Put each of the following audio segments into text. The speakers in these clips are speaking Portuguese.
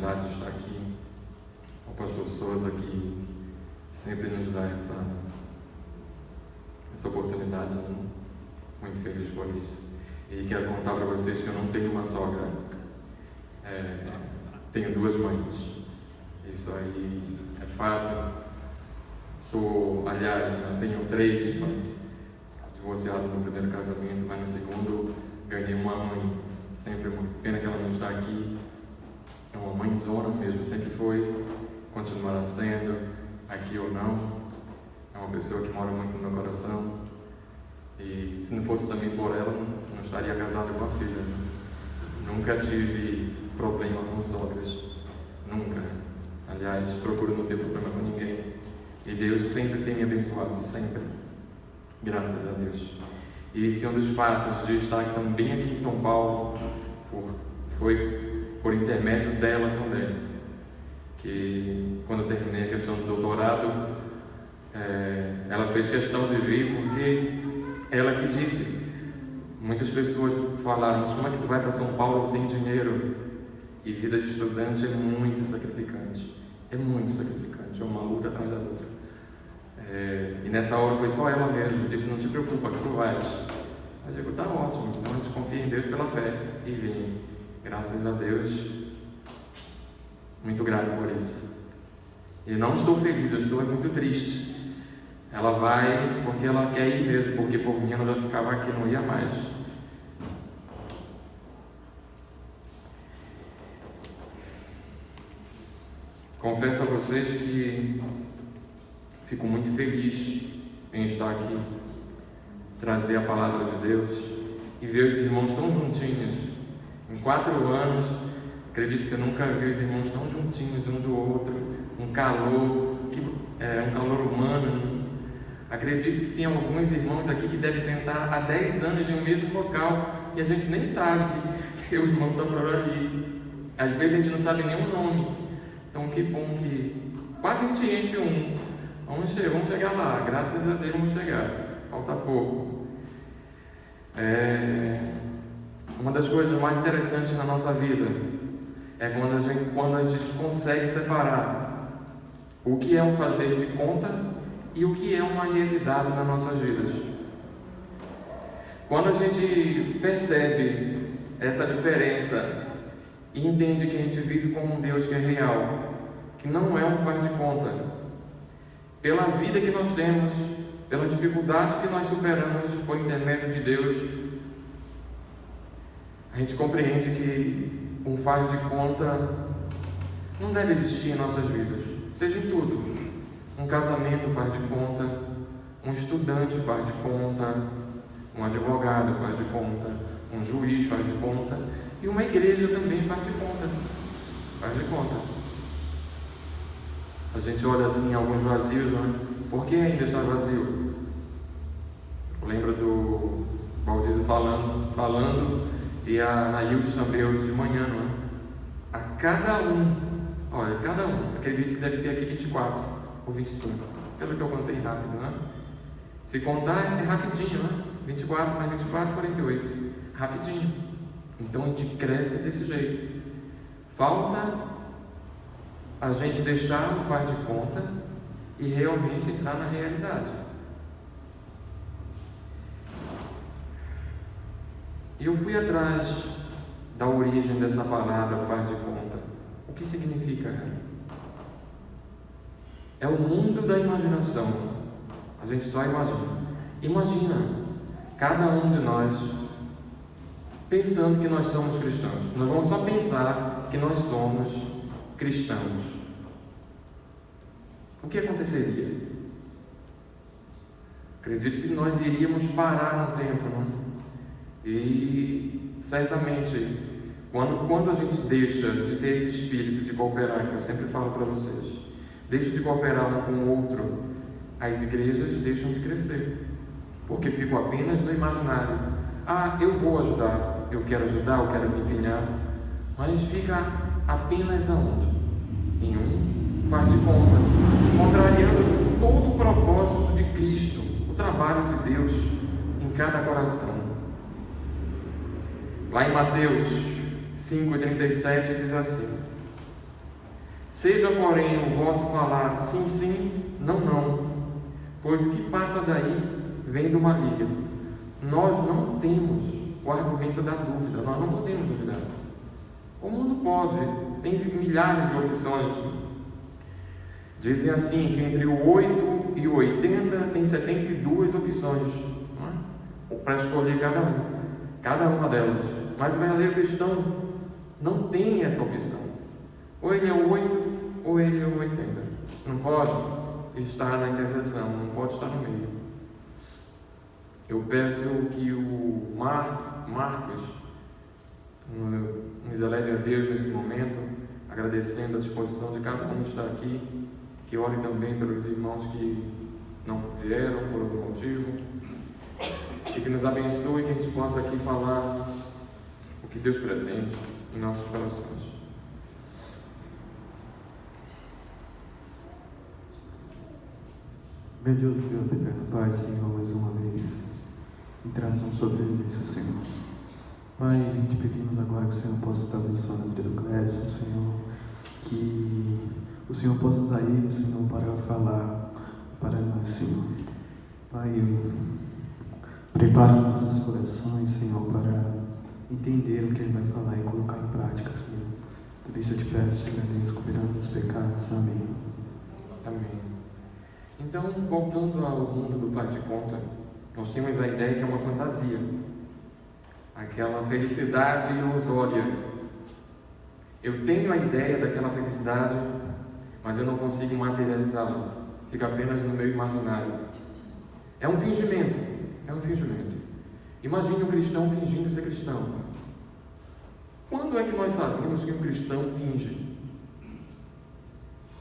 oportunidade de estar aqui, ao pastor Souza, que sempre nos dá essa oportunidade, né? Muito feliz por isso. E quero contar para vocês que eu não tenho uma sogra, tenho duas mães. Isso aí é fato. Aliás, eu tenho três mães, divorciado no primeiro casamento, mas no segundo ganhei uma mãe. Sempre muito pena que ela não está aqui. É uma mãezona mesmo, sempre foi, continuará sendo, aqui ou não. É uma pessoa que mora muito no meu coração. E se não fosse também por ela, não estaria casado com a filha. Nunca tive problema com sogras. Nunca. Aliás, procuro não ter problema com ninguém. E Deus sempre tem me abençoado, sempre. Graças a Deus. E esse é um dos fatos de estar também aqui em São Paulo, foi por intermédio dela também. Que quando eu terminei a questão do doutorado, ela fez questão de vir, porque ela que disse. Muitas pessoas falaram: mas como é que tu vai para São Paulo sem dinheiro? E vida de estudante é muito sacrificante. É muito sacrificante, é uma luta atrás da outra. E nessa hora foi só ela mesmo. Disse: não te preocupa, que tu vais. Eu digo: tá ótimo. Então a gente confia em Deus pela fé. E vim. Graças a Deus. Muito grato por isso. E não estou feliz, eu estou muito triste. Ela vai porque ela quer ir mesmo, porque por mim ela já ficava aqui, não ia mais. Confesso a vocês que fico muito feliz em estar aqui, trazer a palavra de Deus e ver os irmãos tão juntinhos. Em 4 anos, acredito que eu nunca vi os irmãos tão juntinhos um do outro, um calor humano. Acredito que tem alguns irmãos aqui que devem sentar há 10 anos em um mesmo local e a gente nem sabe que o irmão está por ali. Às vezes a gente não sabe nem o nome. Então que bom que quase a gente enche um. Vamos chegar lá, graças a Deus vamos chegar. Falta pouco. Uma das coisas mais interessantes na nossa vida é quando a gente consegue separar o que é um fazer de conta e o que é uma realidade nas nossas vidas. Quando a gente percebe essa diferença e entende que a gente vive com um Deus que é real, que não é um faz de conta, pela vida que nós temos, pela dificuldade que nós superamos por intermédio de Deus, a gente compreende que um faz de conta não deve existir em nossas vidas, seja em tudo. Um casamento faz de conta, um estudante faz de conta, um advogado faz de conta, um juiz faz de conta e uma igreja também faz de conta. Faz de conta. A gente olha assim alguns vazios, né? Por que ainda está vazio? Eu lembro do Valdir falando e a Naildes também hoje de manhã, não é? A cada um, acredito que deve ter aqui 24 ou 25, pelo que eu contei rápido, né? Se contar é rapidinho, né? 24 mais 24, 48, rapidinho. Então a gente cresce desse jeito. Falta a gente deixar o faz de conta e realmente entrar na realidade. E eu fui atrás da origem dessa palavra faz de conta. O que significa? É o mundo da imaginação. A gente só imagina. Imagina cada um de nós pensando que nós somos cristãos. Nós vamos só pensar que nós somos cristãos. O que aconteceria? Acredito que nós iríamos parar no tempo, não? E certamente, quando a gente deixa de ter esse espírito de cooperar, que eu sempre falo para vocês, deixa de cooperar um com o outro, as igrejas deixam de crescer, porque ficam apenas no imaginário. Eu vou ajudar, eu quero me empenhar, mas fica apenas aonde? Em um faz de conta, contrariando todo o propósito de Cristo, o trabalho de Deus em cada coração. Lá em Mateus 5,37 diz assim: Seja, porém, o vosso falar sim, sim, não, não, pois o que passa daí vem do maligno. Nós não temos o argumento da dúvida, nós não podemos duvidar. O mundo pode, tem milhares de opções. Dizem assim que entre o 8 e o 80 tem 72 opções, para escolher cada uma delas. Mas o verdadeiro cristão não tem essa opção. Ou ele é o 8 ou ele é o 80. Não pode estar na interseção, não pode estar no meio. Eu peço que o Marcos nos eleve a Deus nesse momento, agradecendo a disposição de cada um que está aqui, que ore também pelos irmãos que não vieram por algum motivo, e que nos abençoe, que a gente possa aqui falar o que Deus pretende em nossos corações. Bendito Deus eterno Pai, Senhor, mais uma vez entramos na sua presença, Senhor. Pai, te pedimos agora que o Senhor possa estar abençoando a vida do Clébson, Senhor, que o Senhor possa usar ele, Senhor, para falar para nós, Senhor. Pai, prepara nossos corações, Senhor, para entender o que ele vai falar e colocar em prática, Senhor. Tudo isso eu te peço, te agradeço, convidando meus pecados. Amém. Amém. Então, voltando ao mundo do faz de conta, nós temos a ideia que é uma fantasia, aquela felicidade ilusória. Eu tenho a ideia daquela felicidade, mas eu não consigo materializá-la, fica apenas no meu imaginário. É um fingimento, Imagine um cristão fingindo ser cristão. Quando é que nós sabemos que um cristão finge?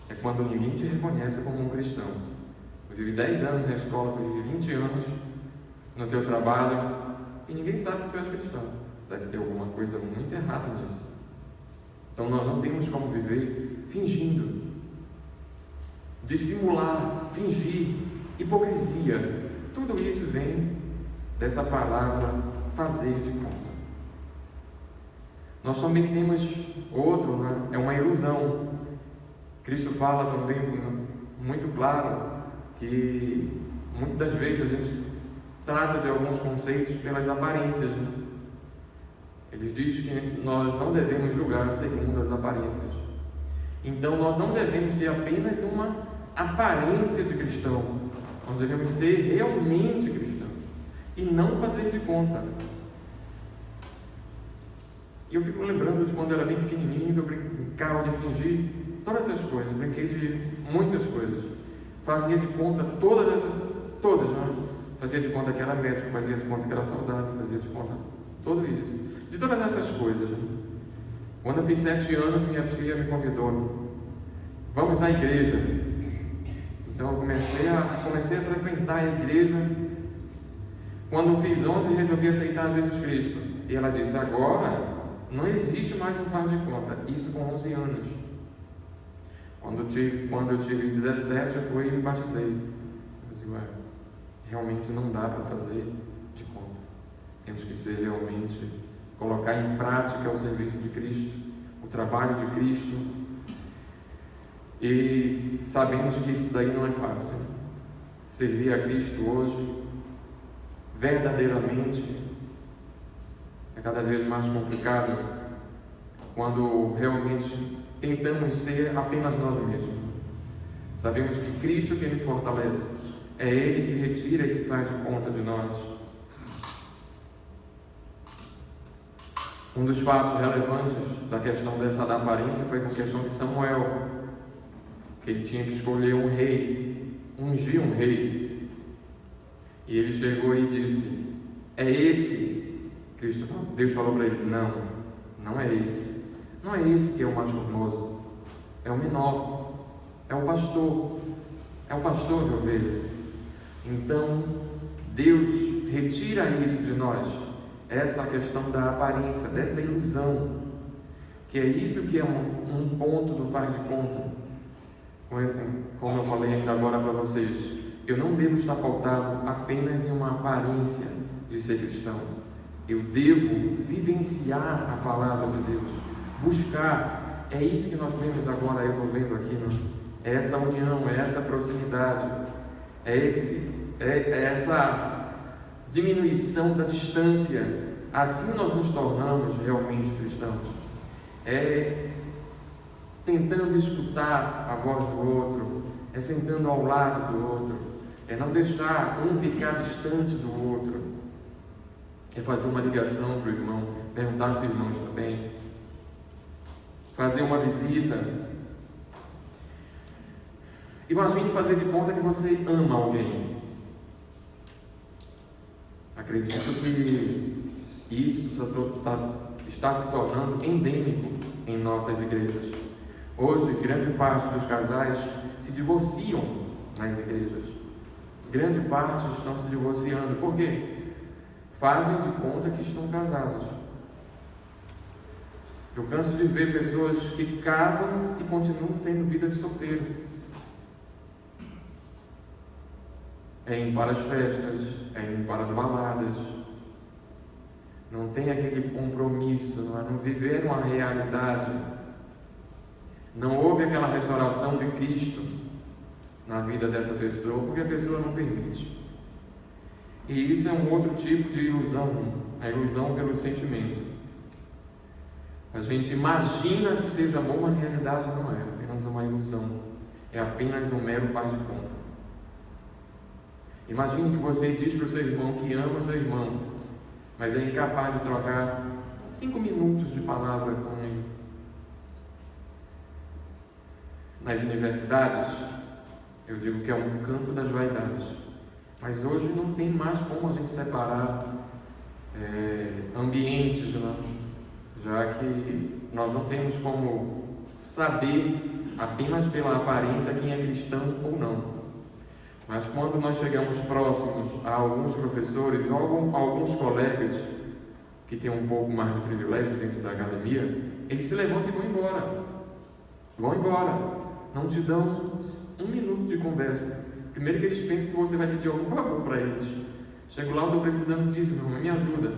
É quando ninguém te reconhece como um cristão. Tu vive 10 anos na escola, tu vive 20 anos no teu trabalho e ninguém sabe que tu és cristão. Deve ter alguma coisa muito errada nisso. Então nós não temos como viver fingindo, dissimular, fingir, hipocrisia. Tudo isso vem dessa palavra fazer de conta. Nós também temos outro, né? É uma ilusão. Cristo fala também muito claro que muitas das vezes a gente trata de alguns conceitos pelas aparências, né? Eles dizem que nós não devemos julgar segundo as aparências. Então nós não devemos ter apenas uma aparência de cristão, nós devemos ser realmente cristãos e não fazer de conta. E eu fico lembrando de quando eu era bem pequenininho, eu brincava de fingir todas essas coisas, brinquei de muitas coisas. Fazia de conta todas, né? Fazia de conta que era médico, fazia de conta que era saudável, fazia de conta tudo isso. De todas essas coisas. Né? Quando eu fiz 7 anos, minha tia me convidou. Vamos à igreja. Então eu comecei a frequentar a igreja. Quando eu fiz 11, resolvi aceitar Jesus Cristo. E ela disse, agora não existe mais um faz de conta. Isso com 11 anos. Quando eu tive 17, eu fui e me batizei. Eu digo, realmente não dá para fazer de conta. Temos que ser realmente, colocar em prática o serviço de Cristo, o trabalho de Cristo. E sabemos que isso daí não é fácil. Servir a Cristo hoje, verdadeiramente, é cada vez mais complicado quando realmente tentamos ser apenas nós mesmos. Sabemos que Cristo que nos fortalece, é Ele que retira esse faz de conta de nós. Um dos fatos relevantes da questão da aparência foi com a questão de Samuel, que ele tinha que escolher um rei, ungir um rei. E ele chegou e disse, é esse? Deus falou para ele, não é esse. Não é esse que é o mais formoso, é o menor, é o pastor de ovelha. Então, Deus retira isso de nós, essa questão da aparência, dessa ilusão, que é isso que é um ponto do faz de conta. Como eu falei ainda agora para vocês, eu não devo estar pautado apenas em uma aparência de ser cristão, eu devo vivenciar a palavra de Deus, buscar É isso que nós vemos agora, eu estou vendo aqui, não? É essa união, é essa proximidade, é essa diminuição da distância. Assim nós nos tornamos realmente cristãos. É tentando escutar a voz do outro, é sentando ao lado do outro, é não deixar um ficar distante do outro, é fazer uma ligação para o irmão, perguntar se o irmão está bem, fazer uma visita. Imagine fazer de conta que você ama alguém. Acredito que isso está se tornando endêmico em nossas igrejas. Hoje, grande parte dos casais se divorciam nas igrejas. Grande parte estão se divorciando. Por quê? Fazem de conta que estão casados. Eu canso de ver pessoas que casam e continuam tendo vida de solteiro. É ir para as festas, é ir para as baladas. Não tem aquele compromisso, não viver uma realidade. Não houve aquela restauração de Cristo na vida dessa pessoa, porque a pessoa não permite. E isso é um outro tipo de ilusão, a ilusão pelo sentimento. A gente imagina que seja bom, mas na realidade não é, apenas uma ilusão. É apenas um mero faz de conta. Imagine que você diz para o seu irmão que ama o seu irmão, mas é incapaz de trocar 5 minutos de palavra com ele. Nas universidades, eu digo que é um campo das vaidades, mas hoje não tem mais como a gente separar ambientes, não? Já que nós não temos como saber apenas pela aparência quem é cristão ou não. Mas quando nós chegamos próximos a alguns professores ou alguns colegas que têm um pouco mais de privilégio dentro da academia, eles se levantam e vão embora. Vão embora. Não te dão 1 minuto de conversa. Primeiro que eles pensam que você vai pedir algum favor para eles. Chego lá, eu estou precisando disso, meu irmão, me ajuda.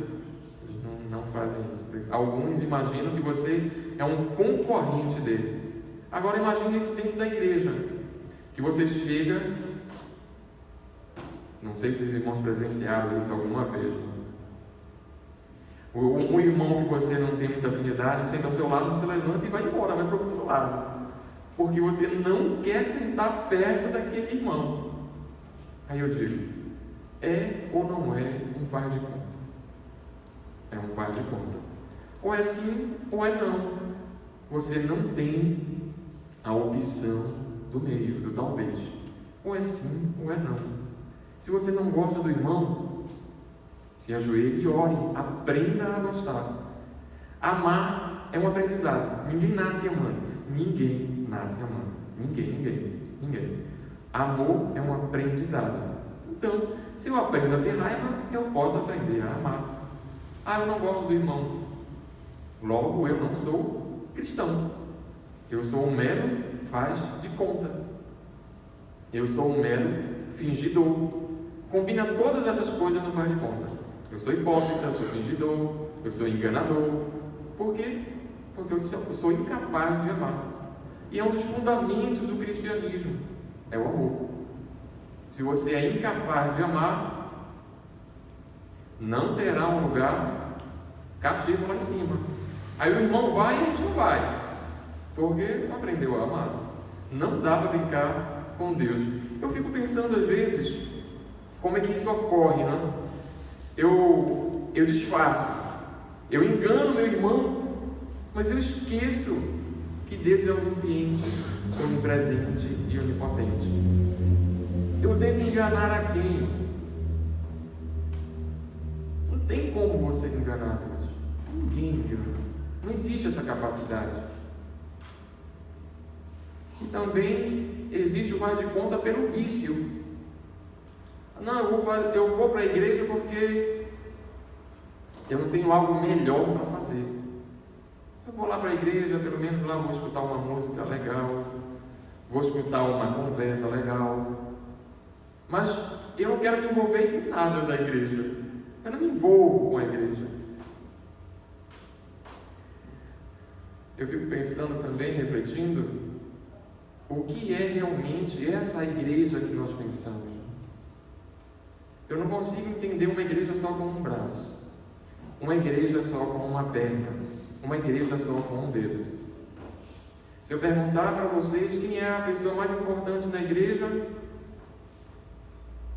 Eles não fazem isso. Alguns imaginam que você é um concorrente dele. Agora imagine isso dentro da igreja. Que você chega, não sei se os irmãos presenciaram isso alguma vez. Um irmão que você não tem muita afinidade, senta ao seu lado, você levanta e vai embora, vai para o outro lado. Porque você não quer sentar perto daquele irmão. Aí eu digo, é ou não é um faz de conta? É um faz de conta. Ou é sim ou é não. Você não tem a opção do meio, do talvez. Ou é sim ou é não. Se você não gosta do irmão, se ajoelhe e ore, aprenda a gostar. Amar é um aprendizado. Ninguém nasce amando. Ninguém nasce amando. Ninguém. Amor é um aprendizado. Então, se eu aprendo a ter raiva, eu posso aprender a amar. Eu não gosto do irmão. Logo, eu não sou cristão. Eu sou um mero faz de conta. Eu sou um mero fingidor. Combina todas essas coisas no faz de conta. Eu sou hipócrita, eu sou fingidor, eu sou enganador. Por quê? Porque eu sou incapaz de amar. E é um dos fundamentos do cristianismo. É o amor. Se você é incapaz de amar, não terá um lugar cativo lá em cima. Aí o irmão vai e a gente não vai. Porque não aprendeu a amar. Não dá para brincar com Deus. Eu fico pensando às vezes, como é que isso ocorre, né? Eu disfarço. Eu engano meu irmão, mas eu esqueço que Deus é onisciente, onipresente e onipotente. Eu tento enganar a quem? Não tem como você enganar Deus. Ninguém engana. Não existe essa capacidade. E também existe o faz de conta pelo vício. Não, eu vou para a igreja porque eu não tenho algo melhor para fazer. Eu vou lá para a igreja, pelo menos lá vou escutar uma música legal, vou escutar uma conversa legal. Mas eu não quero me envolver em nada da igreja. Eu não me envolvo com a igreja. eu fico pensando também, refletindo, o que é realmente essa igreja que nós pensamos? Eu não consigo entender uma igreja só com um braço, uma igreja só com uma perna, uma igreja só com um dedo. Se eu perguntar para vocês quem é a pessoa mais importante na igreja,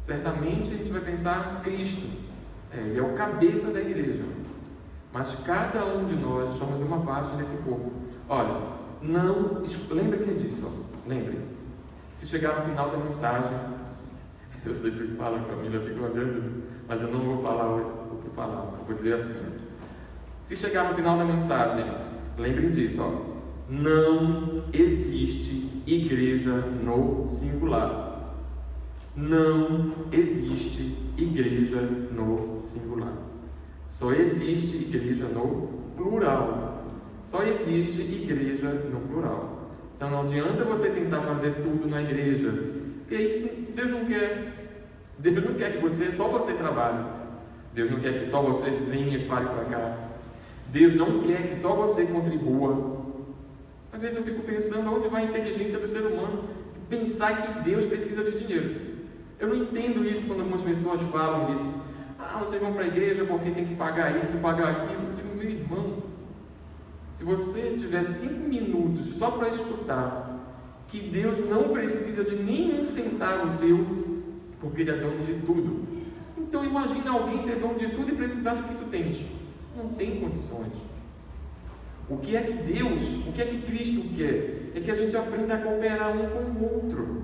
certamente a gente vai pensar Cristo. Ele é o cabeça da igreja. Mas cada um de nós somos uma parte desse corpo. Olha, não, lembre-se disso, lembre. Se chegar no final da mensagem, eu sempre falo com a Camila, fico olhando, mas eu não vou falar o que falar, vou dizer assim. Se chegar no final da mensagem, lembrem disso, não existe igreja no singular. Não existe igreja no singular. Só existe igreja no plural. Só existe igreja no plural. Então não adianta você tentar fazer tudo na igreja, porque isso Deus não quer. Deus não quer que só você trabalhe. Deus não quer que só você venha e fale para cá. Deus não quer que só você contribua. Às vezes eu fico pensando onde vai a inteligência do ser humano, pensar que Deus precisa de dinheiro. Eu não entendo isso quando algumas pessoas falam isso. Vocês vão para a igreja porque tem que pagar isso, pagar aquilo. Eu digo, meu irmão, se você tiver 5 minutos só para escutar que Deus não precisa de nenhum centavo teu, porque Ele é dono de tudo. Então imagina alguém ser dono de tudo e precisar do que tu tens. Não tem condições. O que é que Cristo quer? É que a gente aprenda a cooperar um com o outro.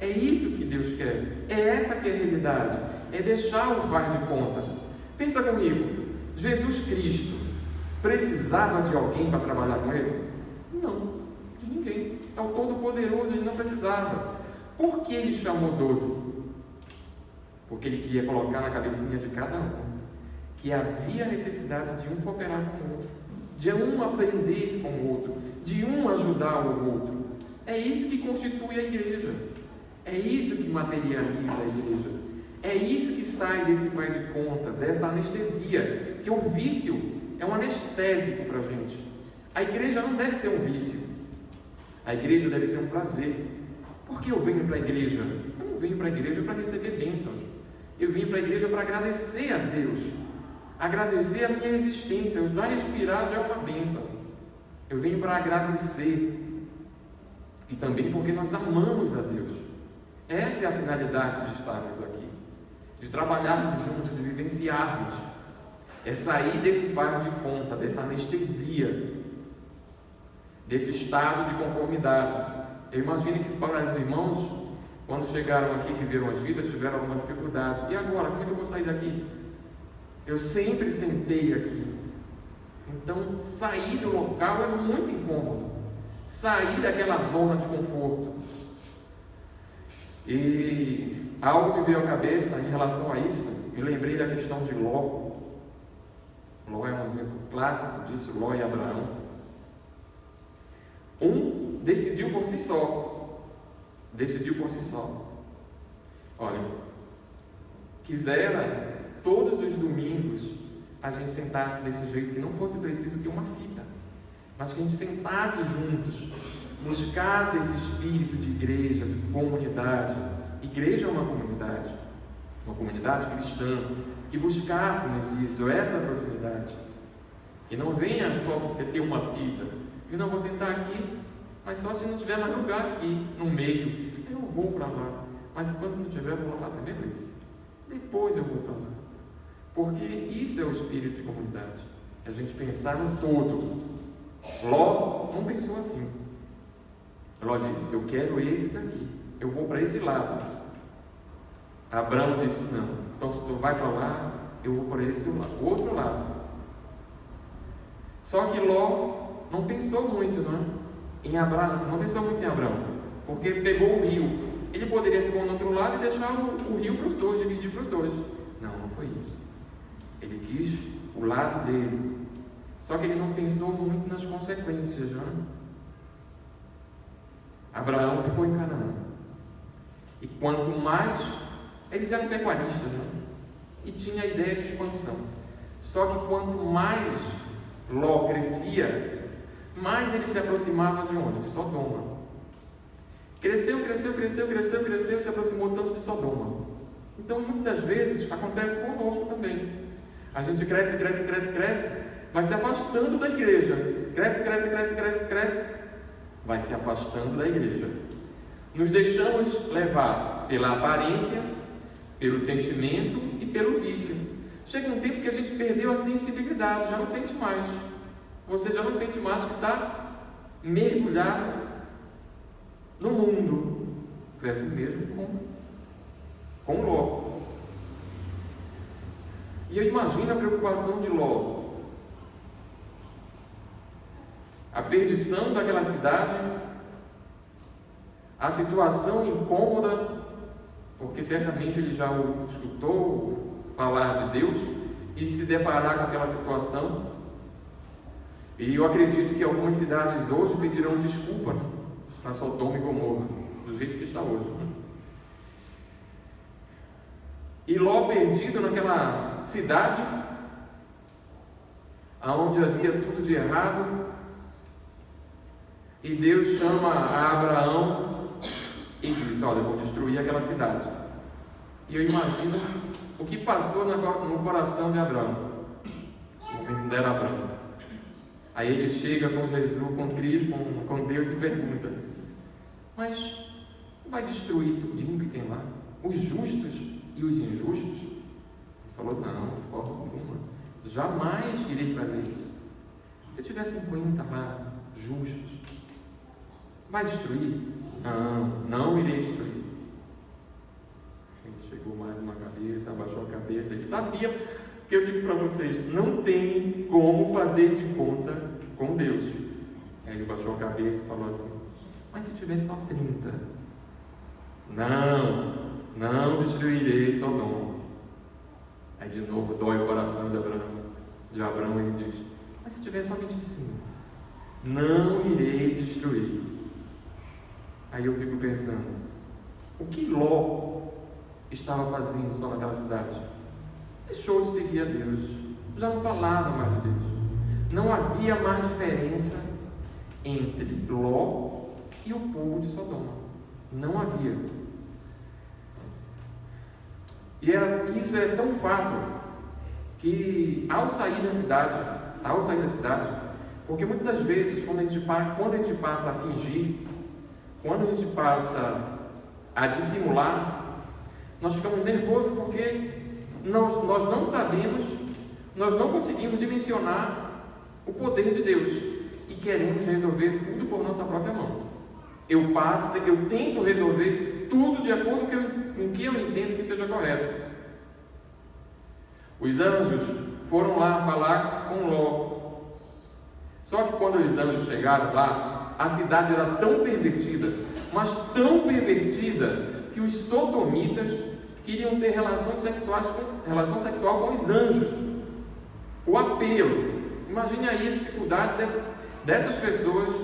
É isso que Deus quer. É essa que é a realidade. É deixar o faz de conta. Pensa comigo. Jesus Cristo precisava de alguém para trabalhar com Ele? Não, de ninguém. É o Todo-Poderoso, Ele não precisava. Por que Ele chamou 12? Porque Ele queria colocar na cabecinha de cada um que havia necessidade de um cooperar com o outro, de um aprender com o outro, de um ajudar o outro. É isso que constitui a igreja. É isso que materializa a igreja. É isso que sai desse faz de conta, dessa anestesia, que o vício é um anestésico para a gente. A igreja não deve ser um vício. A igreja deve ser um prazer. Por que eu venho para a igreja? Eu não venho para a igreja para receber bênçãos. Eu venho para a igreja para agradecer a Deus. Agradecer a minha existência. Eu já respirar já é uma bênção. Eu venho para agradecer. E também porque nós amamos a Deus. Essa é a finalidade de estarmos aqui. De trabalharmos juntos, de vivenciarmos. É sair desse faz de conta, dessa anestesia, desse estado de conformidade. Eu imagino que para os irmãos, quando chegaram aqui, que viram as vidas, tiveram alguma dificuldade. E agora, como é que eu vou sair daqui? Eu sempre sentei aqui. Então, sair do local é muito incômodo. Sair daquela zona de conforto. E algo me veio à cabeça em relação a isso. Me lembrei da questão de Ló. Ló é um exemplo clássico disso, Ló e Abraão. Um decidiu por si só. Olha, quisera todos os domingos a gente sentasse desse jeito, que não fosse preciso ter uma fita, mas que a gente sentasse juntos, buscasse esse espírito de igreja, de comunidade. Igreja é uma comunidade cristã, que buscássemos isso, essa proximidade, que não venha só porque tem uma fita, eu não vou sentar aqui, mas só se não tiver mais lugar aqui, no meio, eu vou para lá, mas enquanto não tiver, eu vou lá primeiro isso, depois eu vou para lá, porque isso é o espírito de comunidade, a gente pensar no todo. Ló não pensou assim. Ló disse, eu quero esse daqui, eu vou para esse lado. Abraão disse, não, então se tu vai para lá, eu vou para esse lado, o outro lado. Só que Ló não pensou muito, em Abraão, não pensou muito em Abraão, porque ele pegou o rio. Ele poderia ficar no outro lado e deixar o rio para os dois, dividir para os dois. Não foi isso. Ele quis o lado dele. Só que ele não pensou muito nas consequências, Abraão ficou em Canaã. E quanto mais, eles eram pecuaristas, e tinha a ideia de expansão. Só que quanto mais Ló crescia, mais ele se aproximava de onde? De Sodoma. Cresceu, se aproximou tanto de Sodoma. Então, muitas vezes, acontece conosco também. A gente cresce, vai se afastando da igreja. Cresce, vai se afastando da igreja. Nos deixamos levar pela aparência, pelo sentimento e pelo vício. Chega um tempo que a gente perdeu a sensibilidade, já não sente mais. Você já não sente mais que está mergulhado no mundo. Foi assim mesmo com Ló. E eu imagino a preocupação de Ló. A perdição daquela cidade, a situação incômoda, porque certamente ele já escutou falar de Deus e se deparar com aquela situação. E eu acredito que algumas cidades hoje pedirão desculpa para Sodoma e Gomorra, do jeito que está hoje. E Ló perdido naquela cidade, aonde havia tudo de errado, e Deus chama a Abraão e diz: olha, eu vou destruir aquela cidade. E eu imagino o que passou no coração de Abraão, no momento dela Abraão. Aí ele chega com Jesus, com Deus e pergunta: mas vai destruir tudinho que tem lá? Os justos e os injustos? Ele falou: não, de forma alguma, jamais irei fazer isso. Se eu tiver 50 lá, justos, vai destruir? Não irei destruir. Ele chegou mais uma cabeça, abaixou a cabeça. Ele sabia que eu digo para vocês: não tem como fazer de conta com Deus. Aí ele baixou a cabeça e falou assim: mas se tiver só 30? Não destruirei Sodoma. Aí de novo dói o coração de Abraão, e ele diz: mas se tiver só 25? Não irei destruir. Aí eu fico pensando, o que Ló estava fazendo só naquela cidade? Deixou de seguir a Deus, já não falava mais de Deus. Não havia mais diferença entre Ló e o povo de Sodoma. Não havia. E isso é tão fato que ao sair da cidade, porque muitas vezes quando a gente passa a fingir, quando a gente passa a dissimular, nós ficamos nervosos porque nós não sabemos, nós não conseguimos dimensionar o poder de Deus e queremos resolver tudo por nossa própria mão. Eu tento resolver tudo de acordo com o que eu entendo que seja correto. Os anjos foram lá falar com Ló. Só que quando os anjos chegaram lá, a cidade era tão pervertida, mas tão pervertida, que os sodomitas queriam ter relação sexual com os anjos. O apelo. Imagine aí a dificuldade dessas pessoas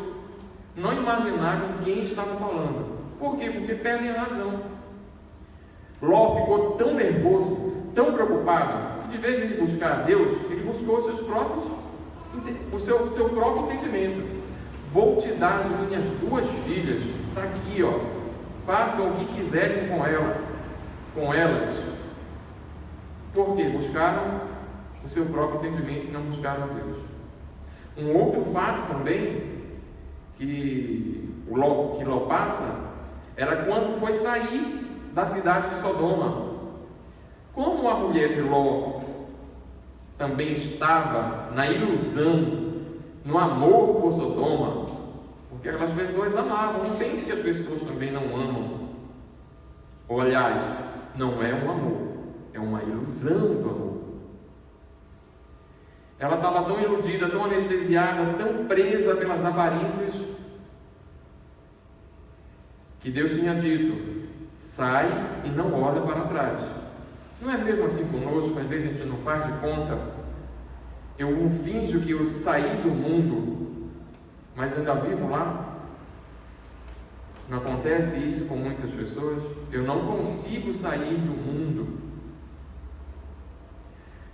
não imaginar com quem estavam falando. Por quê? Porque perdem a razão. Ló ficou tão nervoso, tão preocupado, que de vez em ele buscar a Deus, ele buscou o seu próprio entendimento. Vou te dar as minhas 2 filhas, está aqui, ó. Façam o que quiserem com elas. Por quê? Buscaram o seu próprio entendimento e não buscaram a Deus. Um outro fato também que Ló passa era quando foi sair da cidade de Sodoma. Como a mulher de Ló também estava na ilusão, no amor por Sodoma, porque aquelas pessoas amavam. Não pense que as pessoas também não amam. Ou, aliás, não é um amor, é uma ilusão do amor. Ela estava tão iludida, tão anestesiada, tão presa pelas aparências, que Deus tinha dito: sai e não olha para trás. Não é mesmo assim conosco? Às vezes a gente não faz de conta. Eu finjo que eu saí do mundo, mas ainda vivo lá. Não acontece isso com muitas pessoas? Eu não consigo sair do mundo,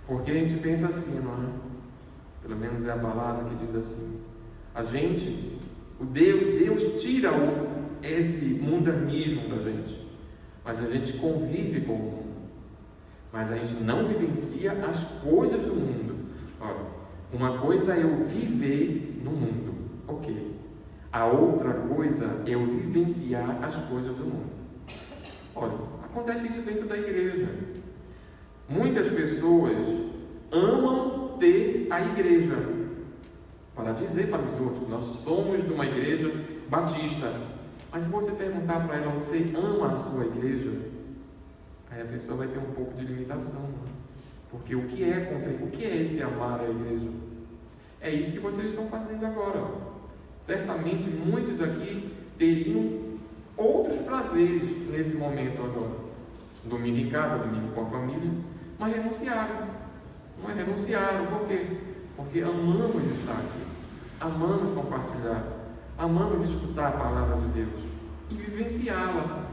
porque a gente pensa assim, não é? Pelo menos é a palavra que diz assim: Deus tira esse mundanismo da gente, mas a gente convive com o mundo, mas a gente não vivencia as coisas do mundo. Olha, uma coisa é eu viver no mundo, ok. A outra coisa é eu vivenciar as coisas do mundo. Olha, acontece isso dentro da igreja. Muitas pessoas amam ter a igreja para dizer para os outros: nós somos de uma igreja batista. Mas se você perguntar para ela: você ama a sua igreja? Aí a pessoa vai ter um pouco de limitação, né? Porque o que é esse amar a igreja? É isso que vocês estão fazendo agora. Certamente muitos aqui teriam outros prazeres nesse momento agora. Domingo em casa, domingo com a família, mas renunciaram. Não é renunciaram, por quê? Porque amamos estar aqui, amamos compartilhar, amamos escutar a palavra de Deus e vivenciá-la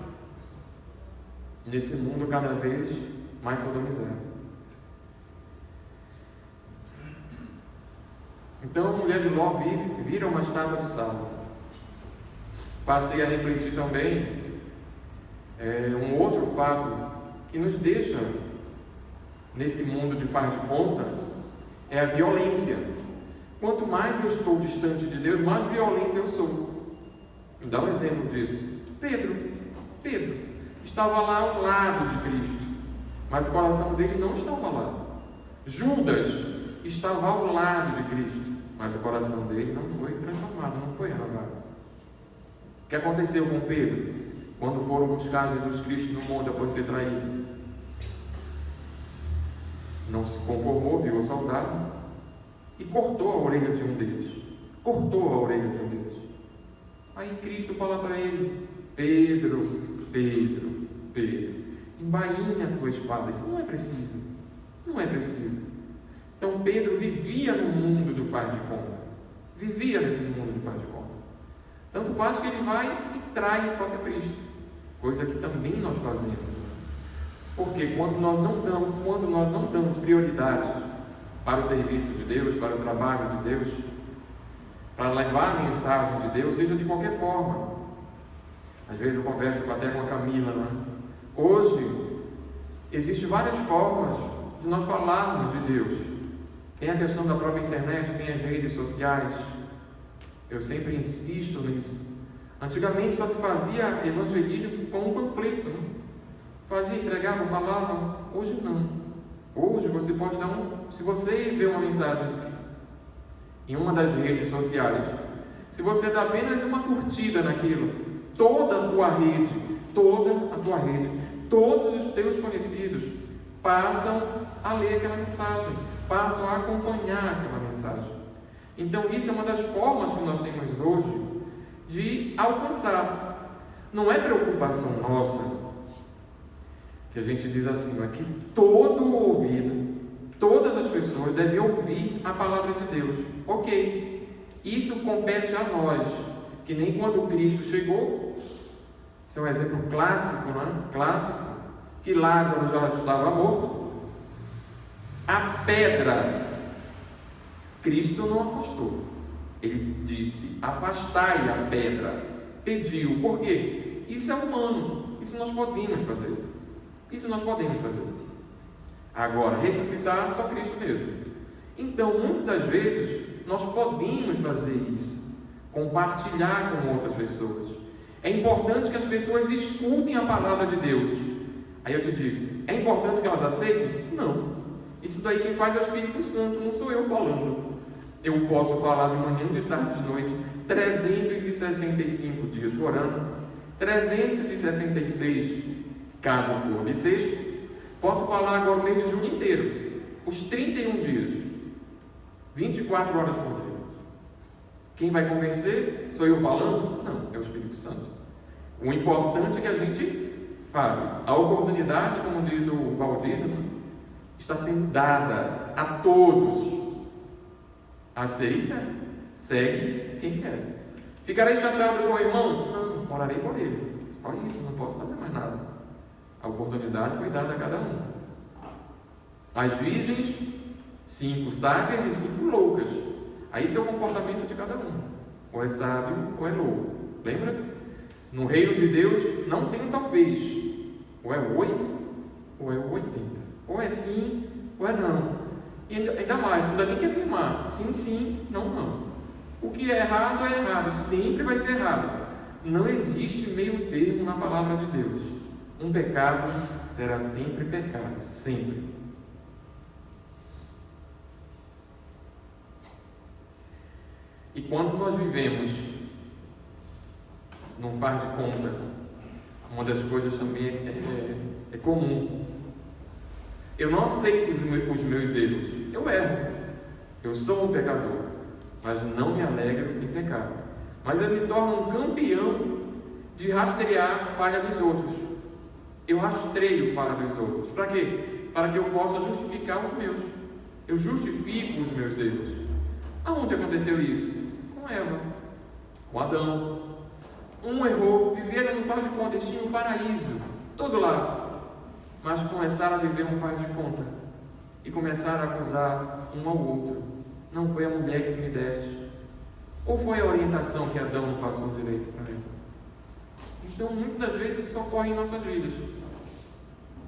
nesse mundo cada vez mais sodomizado. Então a mulher de Ló vira uma estátua de sal. Passei a refletir também um outro fato que nos deixa nesse mundo de faz de conta, é a violência. Quanto mais eu estou distante de Deus, mais violento eu sou. Vou dar um exemplo disso. Pedro estava lá ao lado de Cristo, mas o coração dele não estava lá. Judas estava ao lado de Cristo, mas o coração dele não foi transformado, não foi renovado. O que aconteceu com Pedro quando foram buscar Jesus Cristo no monte após ser traído? Não se conformou, viu o soldado e cortou a orelha de um deles. Aí Cristo fala para ele: Pedro, embainha a tua espada. Isso não é preciso. Então Pedro vivia no mundo do faz de conta. Vivia nesse mundo do faz de conta. Tanto faz que ele vai e trai o próprio Cristo, coisa que também nós fazemos. Porque quando nós não damos prioridade para o serviço de Deus, para o trabalho de Deus, para levar a mensagem de Deus, seja de qualquer forma. Às vezes eu converso até com a Camila, né? Hoje existem várias formas de nós falarmos de Deus. Tem a questão da própria internet, tem as redes sociais. Eu sempre insisto nisso. Antigamente só se fazia evangelismo com um panfleto, né? Fazia, entregava, falava. Hoje não. Hoje você pode dar se você vê uma mensagem em uma das redes sociais, se você dá apenas uma curtida naquilo, toda a tua rede, todos os teus conhecidos passam a ler aquela mensagem, passam a acompanhar aquela mensagem. Então isso é uma das formas que nós temos hoje de alcançar. Não é preocupação nossa, que a gente diz assim, não é que todo ouvido, todas as pessoas devem ouvir a palavra de Deus. Ok, isso compete a nós, que nem quando Cristo chegou. Isso é um exemplo clássico, né? Que Lázaro já estava morto. A pedra, Cristo não afastou. Ele disse: afastai a pedra. Pediu. Por quê? Isso é humano. Isso nós podemos fazer. Agora, ressuscitar só Cristo mesmo. Então, muitas das vezes, nós podemos fazer isso. Compartilhar com outras pessoas. É importante que as pessoas escutem a palavra de Deus. Aí eu te digo, é importante que elas aceitem? Não. Isso daí quem faz é o Espírito Santo, não sou eu falando. Eu posso falar de manhã, de tarde, de noite, 365 dias por ano, 366, caso for bissexto. Posso falar agora o mês de junho inteiro, os 31 dias, 24 horas por dia. Quem vai convencer? Sou eu falando? Não, é o Espírito Santo. O importante é que a gente fale. A oportunidade, como diz o Valdir, está sendo dada a todos. Aceita, segue quem quer. Ficarei chateado com o irmão? Não, orarei por ele. Só isso, não posso fazer mais nada. A oportunidade foi dada a cada um. As virgens, 5 sábias e 5 loucas. Aí esse é o comportamento de cada um. ou é sábio ou é louco. Lembra? No reino de Deus não tem um talvez. Ou é 8 ou é 80. Ou é sim ou é não. E ainda mais, ainda tem que afirmar. Sim, sim, não, não. O que é errado, sempre vai ser errado. Não existe meio termo na palavra de Deus. Um pecado será sempre pecado, sempre. E quando nós vivemos num faz de conta, uma das coisas também é comum. Eu não aceito os meus erros. Eu erro. Eu sou um pecador, mas não me alegro em pecar. Mas eu me torno um campeão de rastrear a falha dos outros. Eu rastreio a falha dos outros. Para quê? Para que eu possa justificar os meus. Eu justifico os meus erros. Aonde aconteceu isso? Com Eva, com Adão. Um errou, viveram no faz de conta, eles tinham um paraíso, todo lá. Mas começaram a viver um faz de conta. E começaram a acusar um ao outro. Não foi a mulher que me deste. Ou foi a orientação que Adão não passou direito para ele? Então, muitas das vezes isso ocorre em nossas vidas.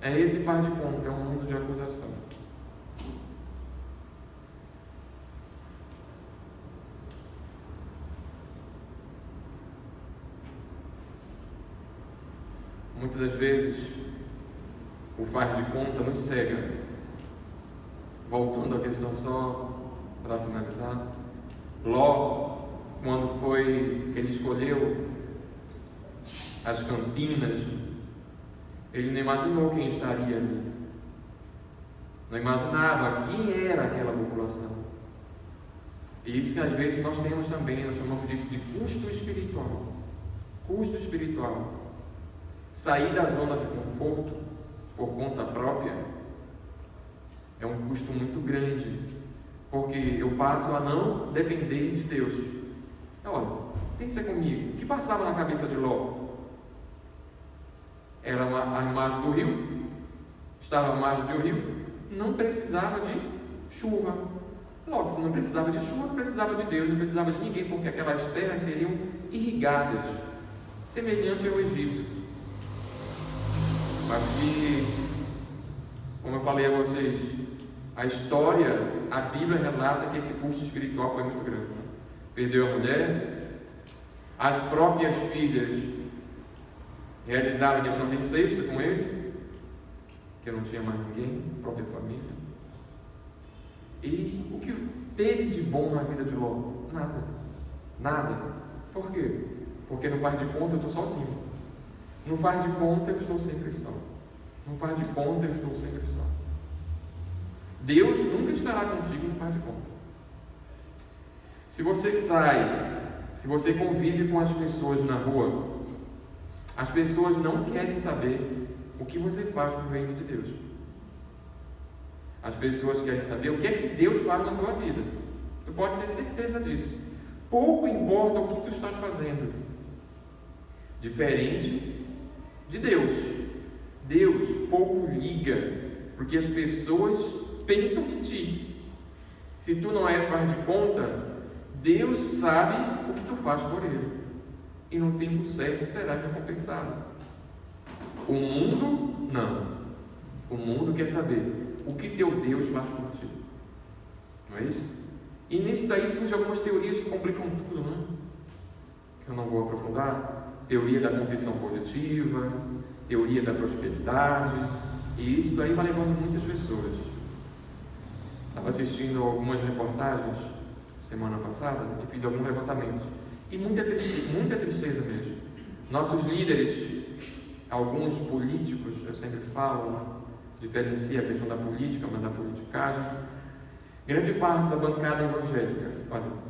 É esse faz de conta, é um mundo de acusação. Muitas das vezes, o faz de conta nos cega. Voltando à questão só para finalizar, Ló, quando foi que ele escolheu as campinas, ele não imaginou quem estaria ali. Não imaginava quem era aquela população. E isso que às vezes nós temos também, nós chamamos disso de custo espiritual. Custo espiritual. Sair da zona de conforto por conta própria é um custo muito grande, porque eu passo a não depender de Deus. Olha, pensa comigo, o que passava na cabeça de Ló? Era a imagem do rio, estava a imagem do rio, não precisava de chuva. Logo, se não precisava de chuva, não precisava de Deus, não precisava de ninguém, porque aquelas terras seriam irrigadas, semelhante ao Egito. Mas que, como eu falei a vocês, a história, a Bíblia relata que esse custo espiritual foi muito grande. Perdeu a mulher, as próprias filhas realizaram a questão de incesto com ele, que não tinha mais ninguém, própria família. E o que teve de bom na vida de Ló? Nada. Nada. Por quê? Porque no faz de conta eu estou sozinho. No faz de conta eu estou sem cristão. No faz de conta eu estou sem cristão. Deus nunca estará contigo no faz de conta. Se você sai, se você convive com as pessoas na rua, as pessoas não querem saber o que você faz para o reino de Deus. As pessoas querem saber o que é que Deus faz na tua vida. Tu pode ter certeza disso. Pouco importa o que tu estás fazendo. Diferente de Deus. Deus pouco liga, porque as pessoas pensam de ti. Se tu não és faz de conta, Deus sabe o que tu faz por Ele. E no tempo certo será recompensado. O mundo, não. O mundo quer saber o que teu Deus faz por ti. Não é isso? E nisso daí surgem algumas teorias que complicam tudo, não é? Que eu não vou aprofundar. Teoria da confissão positiva, teoria da prosperidade. E isso daí vai levando muitas pessoas. Estava assistindo algumas reportagens semana passada e fiz algum levantamento. E muita tristeza mesmo. Nossos líderes, alguns políticos, eu sempre falo, diferencia a questão da política, mas da politicagem. Grande parte da bancada evangélica,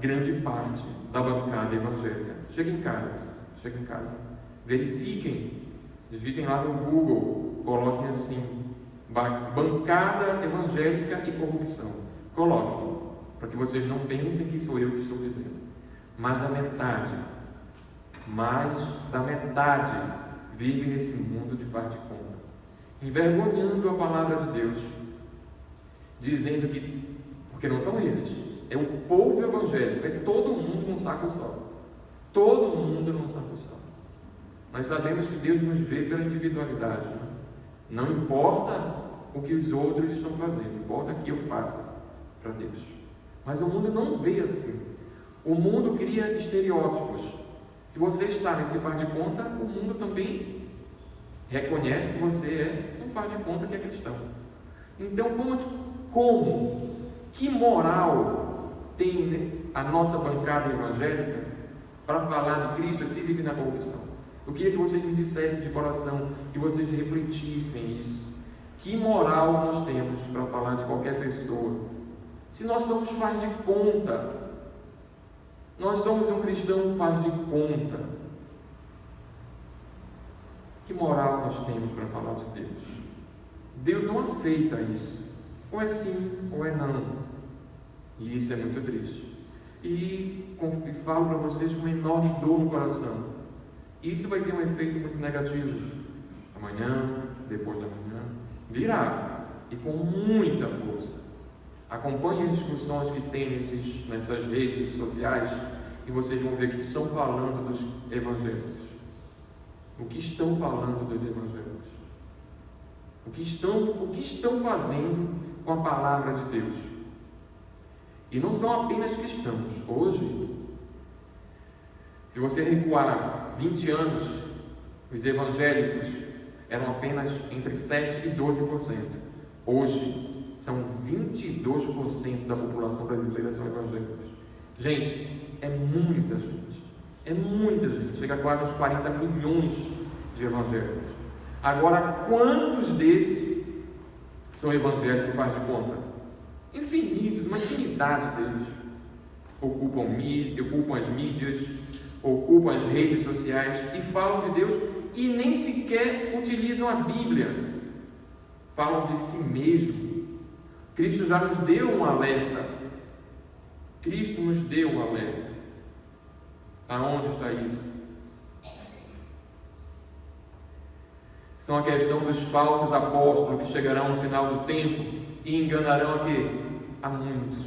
grande parte da bancada evangélica, chega em casa, verifiquem, digitem lá no Google, coloquem assim, bancada evangélica e corrupção. Coloquem, para que vocês não pensem que sou eu que estou dizendo. Mais da metade vive nesse mundo de faz de conta, envergonhando a palavra de Deus, dizendo que, porque não são eles, é o povo evangélico, é todo mundo num saco só. Todo mundo não sabe salvo. Nós sabemos que Deus nos vê pela individualidade, né? Não importa o que os outros estão fazendo, importa que eu faça para Deus. Mas o mundo não vê assim. O mundo cria estereótipos. Se você está nesse faz de conta, o mundo também reconhece que você é um faz de conta que é cristão. Então, que moral tem a nossa bancada evangélica para falar de Cristo se vive na corrupção? Eu queria que vocês me dissessem de coração, que vocês refletissem isso. Que moral nós temos para falar de qualquer pessoa? Se nós somos faz de conta, nós somos um cristão faz de conta. Que moral nós temos para falar de Deus? Deus não aceita isso. Ou é sim, ou é não. E isso é muito triste. E falo para vocês com uma enorme dor no coração. Isso vai ter um efeito muito negativo. Amanhã, depois da manhã, virá. E com muita força. Acompanhe as discussões que tem nessas redes sociais e vocês vão ver que estão falando dos evangélicos. O que estão falando dos evangélicos? O que estão fazendo com a palavra de Deus? E não são apenas cristãos. Hoje, se você recuar 20 anos, os evangélicos eram apenas entre 7% e 12%. Hoje, são 22% da população brasileira são evangélicos. Gente, é muita gente. É muita gente. Chega quase aos 40 milhões de evangélicos. Agora, quantos desses são evangélicos faz de conta? Infinitos, uma infinidade deles. Ocupam as mídias, ocupam as redes sociais e falam de Deus e nem sequer utilizam a Bíblia. Falam de si mesmo. Cristo já nos deu um alerta. Cristo nos deu um alerta. Aonde está isso? São a questão dos falsos apóstolos que chegarão no final do tempo e enganarão a quê? A muitos.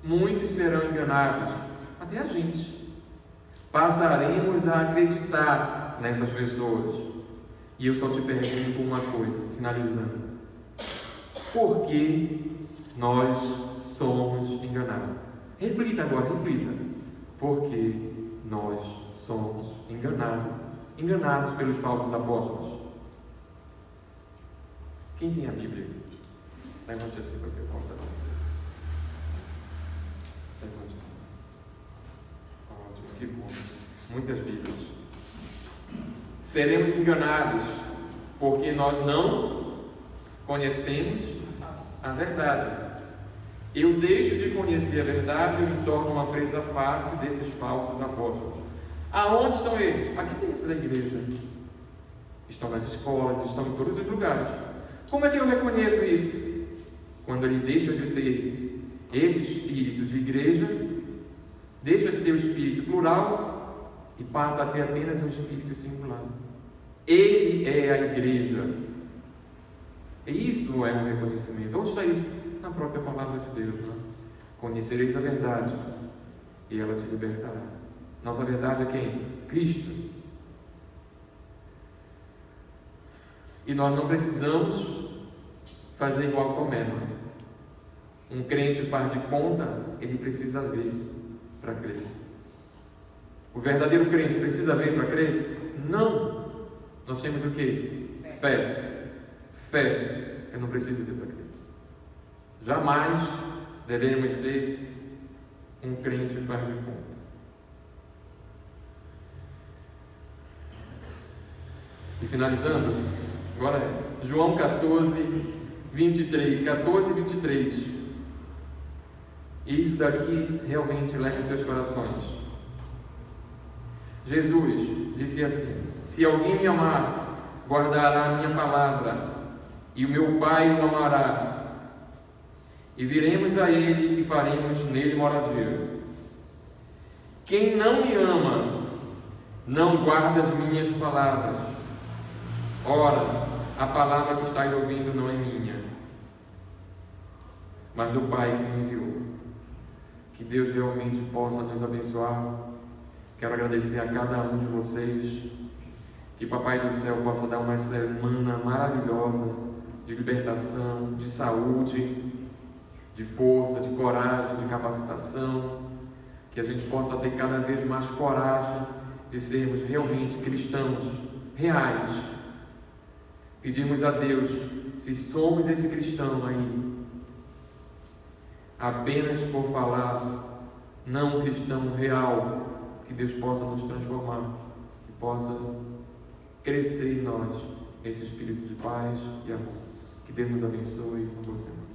Muitos serão enganados, até a gente. Passaremos a acreditar nessas pessoas. E eu só te pergunto uma coisa, finalizando. Por que nós somos enganados? Reflita agora, reflita. Por que nós somos enganados pelos falsos apóstolos? Quem tem a Bíblia? Levante assim para que eu possa ver. Levante assim. Ótimo, que bom. Muitas Bíblias. Seremos enganados porque nós não conhecemos a verdade. Eu deixo de conhecer a verdade e me torno uma presa fácil desses falsos apóstolos. Aonde estão eles? Aqui dentro da igreja. Estão nas escolas, estão em todos os lugares. Como é que eu reconheço isso? Quando ele deixa de ter esse espírito de igreja, deixa de ter o espírito plural e passa a ter apenas um espírito singular. Ele é a igreja. Isso é um reconhecimento. Onde está isso? Na própria palavra de Deus. Né? Conhecereis a verdade e ela te libertará. Nossa verdade é quem? Cristo. E nós não precisamos fazer igual Tomé. Um crente faz de conta, ele precisa ver para crer. O verdadeiro crente precisa ver para crer? Não. Nós temos o quê? Fé. Fé. Eu não preciso ver para crer. Jamais devemos ser um crente faz de conta. E finalizando, agora é João 14, 23. E isso daqui realmente leva em seus corações. Jesus disse assim: se alguém me amar, guardará a minha palavra, e o meu Pai o amará. E viremos a ele e faremos nele moradia. Quem não me ama, não guarda as minhas palavras. Ora, a palavra que estáis ouvindo não é minha, mas do Pai que me enviou. Que Deus realmente possa nos abençoar, que Quero agradecer a cada um de vocês. Que Papai do Céu possa dar uma semana maravilhosa de libertação, de saúde, de força, de coragem, de capacitação. Que a gente possa ter cada vez mais coragem de sermos realmente cristãos reais. Pedimos a Deus, se somos esse cristão aí, apenas por falar, não um cristão real, que Deus possa nos transformar, que possa crescer em nós esse espírito de paz e amor. Que Deus nos abençoe. Uma boa semana.